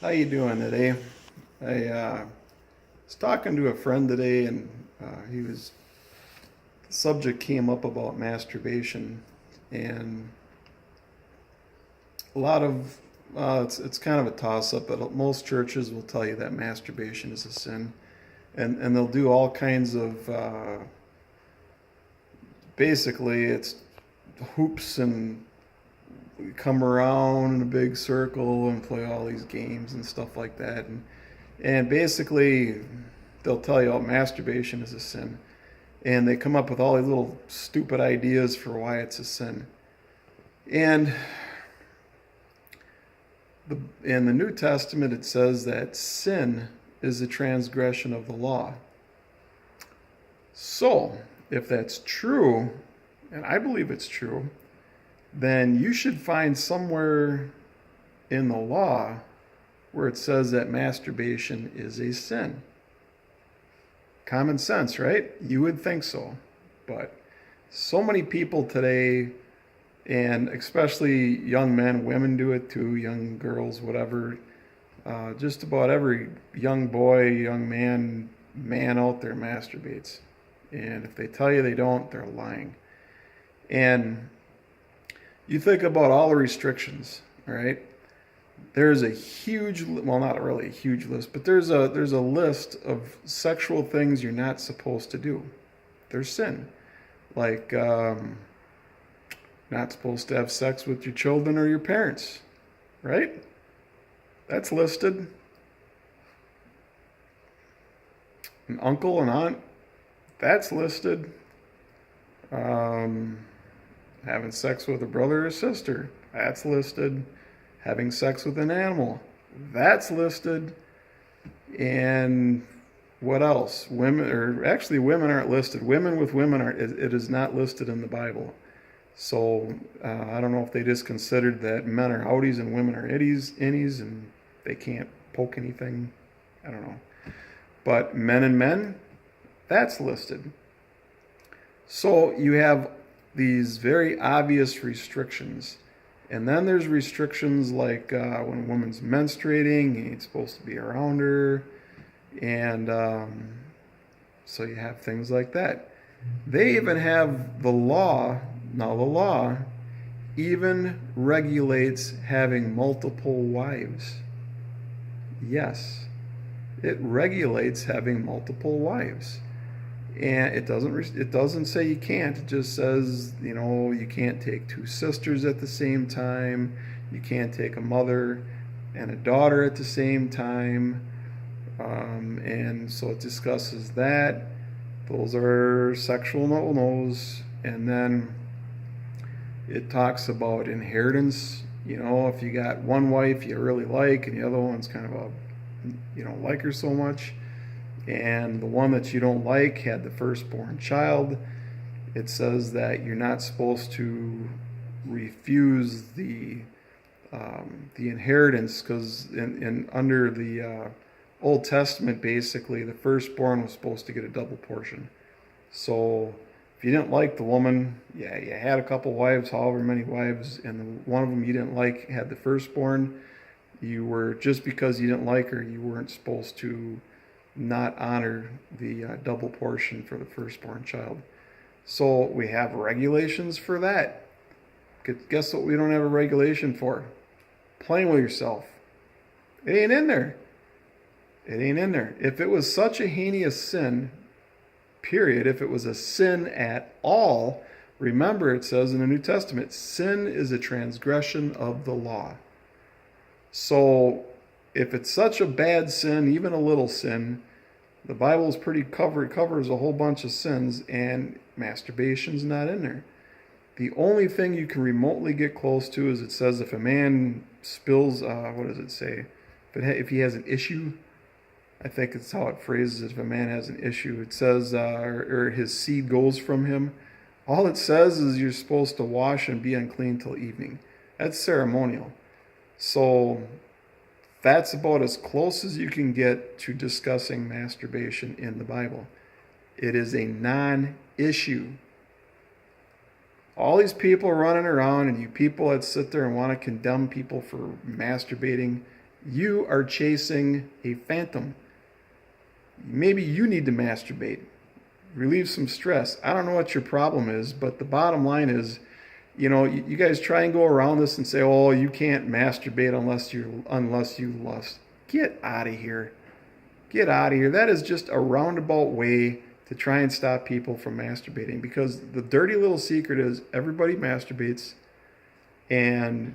How you doing today? I was talking to a friend today, and the subject came up about masturbation, and a lot of it's kind of a toss up, but most churches will tell you that masturbation is a sin, and they'll do all kinds of basically it's hoops and we come around in a big circle and play all these games and stuff like that, and basically they'll tell you, oh, masturbation is a sin, and they come up with all these little stupid ideas for why it's a sin. And in the New Testament, it says that sin is a transgression of the law. So, if that's true, and I believe it's true, then you should find somewhere in the law where it says that masturbation is a sin. Common sense, right? You would think so. But so many people today, and especially young men, women do it too, young girls, whatever. Just about every young boy, young man out there masturbates. And if they tell you they don't, they're lying. And you think about all the restrictions, all right? There's a huge, well, not really a huge list, but there's a list of sexual things you're not supposed to do. There's sin, like not supposed to have sex with your children or your parents, right? That's listed. An uncle and aunt, that's listed. Um, Having sex with a brother or sister, that's listed. Having sex with an animal, that's listed. And what else? Women, or actually women aren't listed. Women with women are, it is not listed in the Bible. So I don't know if they just considered that men are outies and women are innies and they can't poke anything. I don't know. But men and men, that's listed. So you have these very obvious restrictions. And then there's restrictions like when a woman's menstruating, you ain't supposed to be around her. And so you have things like that. They even have the law. Now, the law even regulates having multiple wives. Yes, it regulates having multiple wives. And it doesn't say you can't. It just says, you can't take two sisters at the same time. You can't take a mother and a daughter at the same time. And so it discusses that. Those are sexual no-nos. And then it talks about inheritance. If you got one wife you really like and the other one's kind of you don't like her so much, and the one that you don't like had the firstborn child, it says that you're not supposed to refuse the inheritance, because under the Old Testament, basically the firstborn was supposed to get a double portion. So if you didn't like the woman, yeah, you had a couple wives, however many wives, and one of them you didn't like had the firstborn, just because you didn't like her, you weren't supposed to not honor the double portion for the firstborn child. So we have regulations for that. Guess what we don't have a regulation for? Playing with yourself. It ain't in there. It ain't in there. If it was such a heinous sin, period, if it was a sin at all, remember it says in the New Testament, sin is a transgression of the law. So if it's such a bad sin, even a little sin, the Bible is pretty covers a whole bunch of sins, and masturbation's not in there. The only thing you can remotely get close to is it says if a man spills, what does it say? If he has an issue, I think it's how it phrases it. If a man has an issue, it says, or his seed goes from him. All it says is you're supposed to wash and be unclean till evening. That's ceremonial. So that's about as close as you can get to discussing masturbation in the Bible. It is a non-issue. All these people running around, and you people that sit there and want to condemn people for masturbating, You are chasing a phantom. Maybe you need to masturbate, relieve some stress. I don't know what your problem is, but the bottom line is, you guys try and go around this and say, "Oh, you can't masturbate unless you lust." Get out of here. Get out of here. That is just a roundabout way to try and stop people from masturbating, because the dirty little secret is everybody masturbates, and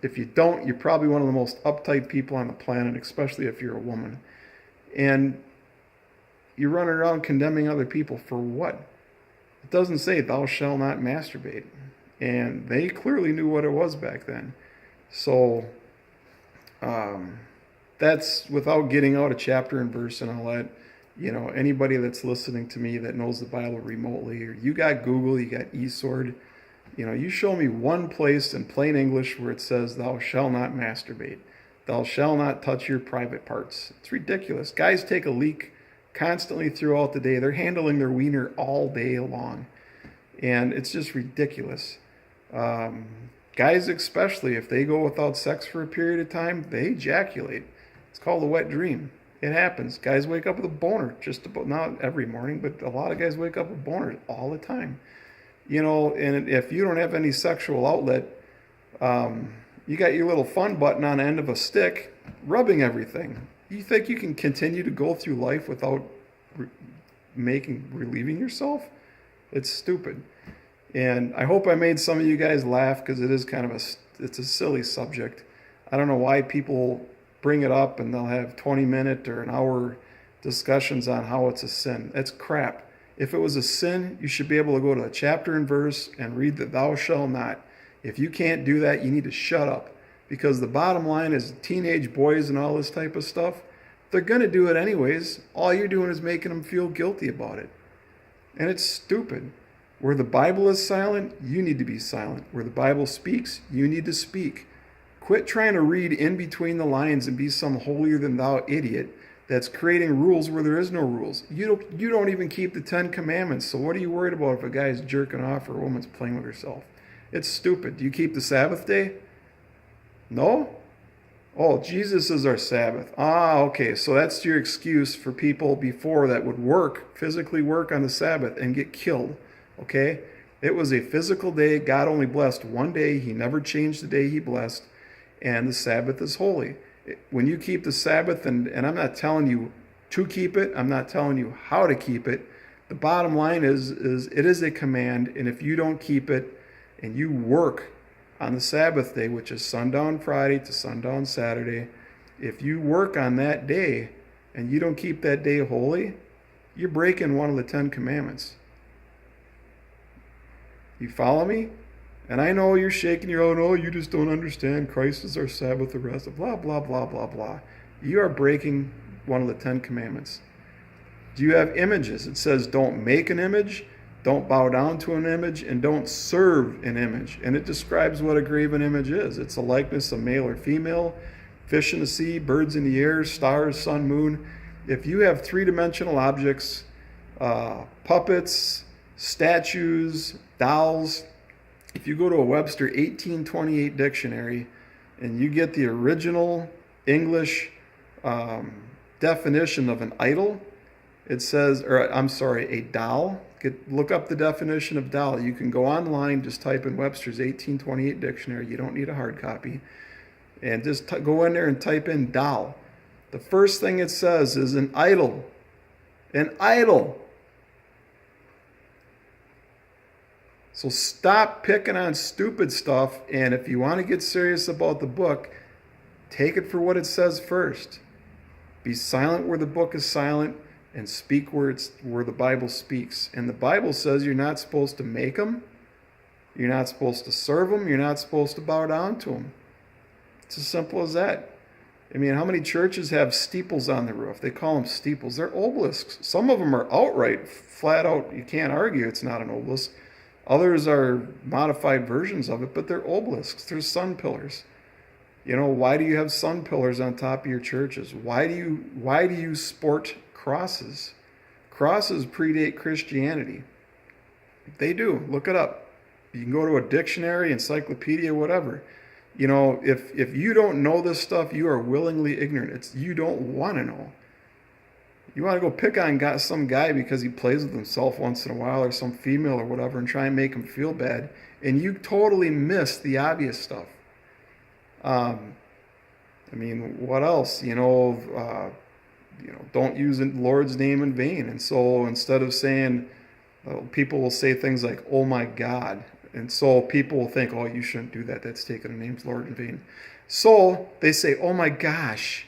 if you don't, you're probably one of the most uptight people on the planet, especially if you're a woman. And you're running around condemning other people for what? It doesn't say thou shalt not masturbate. And they clearly knew what it was back then. So that's without getting out a chapter and verse and all that. Anybody that's listening to me that knows the Bible remotely, or you got Google, you got eSword, you show me one place in plain English where it says thou shalt not masturbate. Thou shalt not touch your private parts. It's ridiculous. Guys take a leak constantly throughout the day. They're handling their wiener all day long. And it's just ridiculous. Guys especially, if they go without sex for a period of time, they ejaculate. It's called a wet dream. It happens. Guys wake up with a boner, just about, not every morning, but a lot of guys wake up with boners all the time. And if you don't have any sexual outlet, you got your little fun button on the end of a stick, rubbing everything. You think you can continue to go through life without relieving yourself? It's stupid. And I hope I made some of you guys laugh, because it is kind of it's a silly subject. I don't know why people bring it up and they'll have 20-minute or an hour discussions on how it's a sin. That's crap. If it was a sin, you should be able to go to a chapter and verse and read the thou shalt not. If you can't do that, you need to shut up. Because the bottom line is, teenage boys and all this type of stuff, they're going to do it anyways. All you're doing is making them feel guilty about it. And it's stupid. Where the Bible is silent, you need to be silent. Where the Bible speaks, you need to speak. Quit trying to read in between the lines and be some holier-than-thou idiot that's creating rules where there is no rules. You don't even keep the 10 Commandments, so what are you worried about if a guy's jerking off or a woman's playing with herself? It's stupid. Do you keep the Sabbath day? No? Oh, Jesus is our Sabbath. Okay, so that's your excuse for people before that would physically work on the Sabbath and get killed. Okay? It was a physical day. God only blessed one day. He never changed the day he blessed. And the Sabbath is holy. When you keep the Sabbath, and I'm not telling you to keep it, I'm not telling you how to keep it. The bottom line is it is a command, and if you don't keep it and you work on the Sabbath day, which is sundown Friday to sundown Saturday, if you work on that day and you don't keep that day holy, you're breaking one of the 10 Commandments. You follow me? And I know you're shaking your own, you just don't understand. Christ is our Sabbath, the rest of blah, blah, blah, blah, blah. You are breaking one of the 10 Commandments. Do you have images? It says don't make an image, don't bow down to an image, and don't serve an image. And it describes what a graven image is. It's a likeness of male or female, fish in the sea, birds in the air, stars, sun, moon. If you have three-dimensional objects, puppets, statues, dolls, if you go to a Webster 1828 dictionary and you get the original English definition of an idol, it says, a doll. Look up the definition of doll. You can go online, just type in Webster's 1828 dictionary. You don't need a hard copy. And just go in there and type in doll. The first thing it says is an idol. An idol. So stop picking on stupid stuff, and if you want to get serious about the book, take it for what it says first. Be silent where the book is silent, and speak where the Bible speaks. And the Bible says you're not supposed to make them, you're not supposed to serve them, you're not supposed to bow down to them. It's as simple as that. I mean, how many churches have steeples on the roof? They call them steeples. They're obelisks. Some of them are outright, flat out, you can't argue it's not an obelisk. Others are modified versions of it, but they're obelisks. They're sun pillars. Why do you have sun pillars on top of your churches? Why do you sport crosses? Crosses predate Christianity. They do. Look it up. You can go to a dictionary, encyclopedia, whatever. If you don't know this stuff, you are willingly ignorant. You don't want to know. You want to go pick on some guy because he plays with himself once in a while, or some female or whatever, and try and make him feel bad, and you totally miss the obvious stuff. What else? Don't use the Lord's name in vain. And so instead of saying, people will say things like, "Oh my God," and so people will think, "Oh, you shouldn't do that. That's taking the name of the Lord in vain." So they say, "Oh my gosh."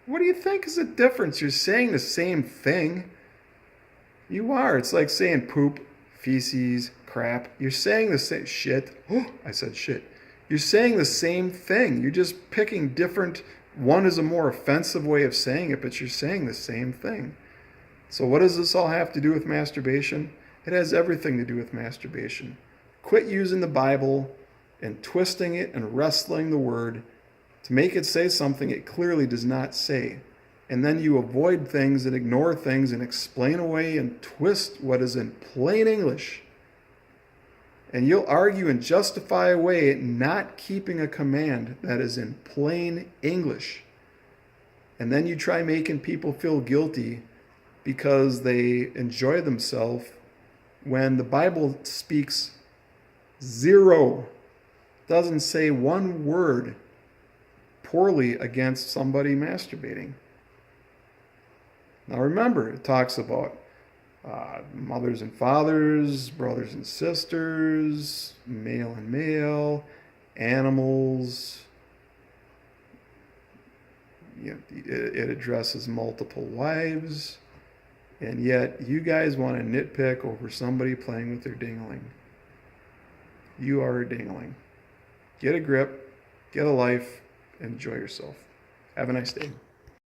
What do you think is the difference? You're saying the same thing. You are. It's like saying poop, feces, crap. You're saying the same shit. Oh, I said shit. You're saying the same thing. You're just picking different. One is a more offensive way of saying it, but you're saying the same thing. So what does this all have to do with masturbation? It has everything to do with masturbation. Quit using the Bible and twisting it and wrestling the word to make it say something it clearly does not say. And then you avoid things and ignore things and explain away and twist what is in plain English. And you'll argue and justify away not keeping a command that is in plain English. And then you try making people feel guilty because they enjoy themselves when the Bible speaks zero, doesn't say one word poorly against somebody masturbating. Now remember, it talks about mothers and fathers, brothers and sisters, male and male, animals. It addresses multiple wives. And yet you guys want to nitpick over somebody playing with their dingaling. You are a dingaling. Get a grip, get a life, enjoy yourself. Have a nice day.